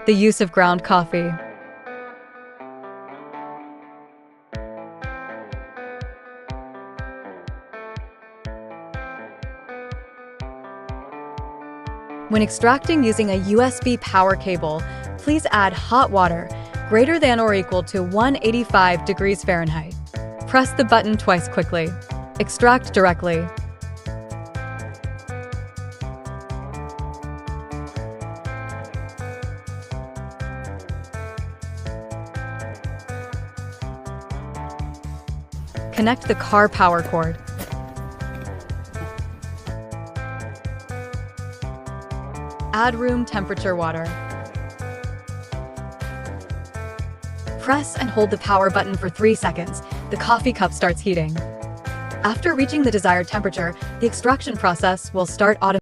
The use of ground coffee. When extracting using a USB power cable, please add hot water greater than or equal to 185 degrees Fahrenheit. Press the button twice quickly. Extract directly. Connect the car power cord. Add room temperature water. Press and hold the power button for 3 seconds. The coffee cup starts heating. After reaching the desired temperature, the extraction process will start automatically.